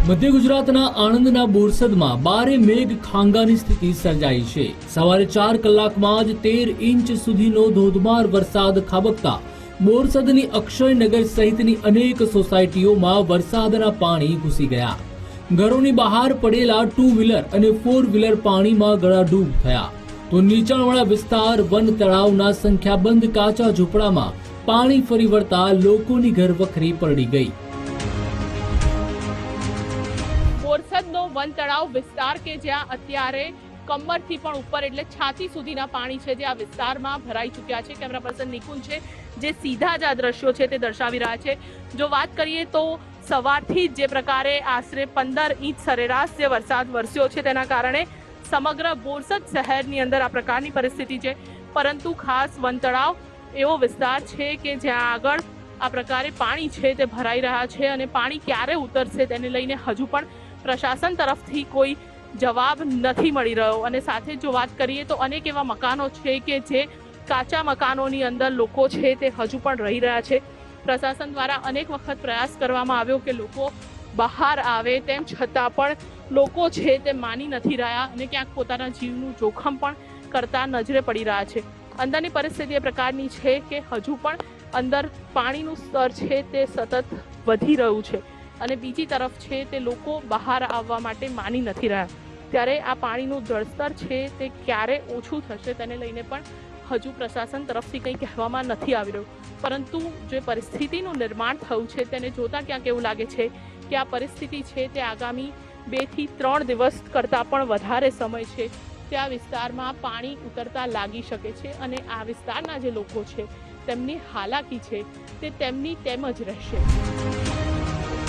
મધ્ય ગુજરાતના આણંદના બોરસદમાં બારે મેઘ ખાંગાની સ્થિતિ સર્જાઈ છે। સવારે 4 કલાકમાં જ 13 ઇંચ સુધીનો ધોધમાર વરસાદ ખાબકતા બોરસદની અક્ષયનગર સહિતની અનેક સોસાયટીઓમાં વરસાદના પાણી ઘૂસી ગયા। ઘરોની બહાર પડેલા 2 વ્હીલર અને 4 વ્હીલર પાણીમાં ગળાડૂબ થયા તો નીચાણવાળા વિસ્તાર વન તળાવના સંખ્યાબંધ કાચા ઝૂંપડામાં પાણી ફરી વળતા લોકોની ઘરવખરી પલળી ગઈ। બોરસદનો વન તળાવ વિસ્તાર કે જ્યાં અત્યારે કમરથી પણ ઉપર એટલે છાતી સુધીના પાણી છે જે આ વિસ્તારમાં ભરાઈ ચૂક્યા છે। કેમેરા પર્સન નિકુંજ છે જે સીધા જ આ દ્રશ્યો છે તે દર્શાવી રહ્યા છે। જો વાત કરીએ તો સવારથી જે પ્રકારે આશરે 15 ઇંચ સરેરાશ જે વરસાદ વરસ્યો છે તેના કારણે સમગ્ર બોરસદ શહેરની અંદર આ પ્રકારની પરિસ્થિતિ છે। પરંતુ ખાસ વન તળાવ એવો વિસ્તાર છે કે જ્યાં આગળ આ પ્રકારે પાણી છે તે ભરાઈ રહ્યા છે અને પાણી ક્યારે ઉતરશે તેને લઈને હજુ પણ પ્રશાસન તરફથી કોઈ જવાબ નથી મળી રહ્યો। અને સાથે જો વાત કરીએ તો અનેક એવા મકાનો છે કે જે કાચા મકાનોની અંદર લોકો છે તે હજુ પણ રહી રહ્યા છે। પ્રશાસન દ્વારા અનેક વખત પ્રયાસ કરવામાં આવ્યો કે લોકો બહાર આવે, તેમ છતાં પણ લોકો છે તે માની નથી રહ્યા અને ક્યાંક પોતાના જીવનું જોખમ પણ કરતા નજરે પડી રહ્યા છે। અંદરની પરિસ્થિતિ એ પ્રકારની છે કે હજુ પણ અંદર પાણીનું સ્તર છે તે સતત વધી રહ્યું છે અને બીજી તરફ છે તે લોકો બહાર આવવા માટે માની નથી રહ્યા। ત્યારે આ પાણીનું જળસ્તર છે તે ક્યારે ઓછું થશે તેને લઈને પણ હજુ પ્રશાસન તરફથી કંઈ કહેવામાં નથી આવી રહ્યું। પરંતુ જે પરિસ્થિતિનું નિર્માણ થયું છે તેને જોતાં ક્યાંક એવું લાગે છે કે આ પરિસ્થિતિ છે તે આગામી 2 થી 3 દિવસ કરતાં પણ વધારે સમય છે તે આ વિસ્તારમાં પાણી ઉતરતા લાગી શકે છે અને આ વિસ્તારના જે લોકો છે તેમની હાલાકી છે તે તેમની તેમ જ રહેશે।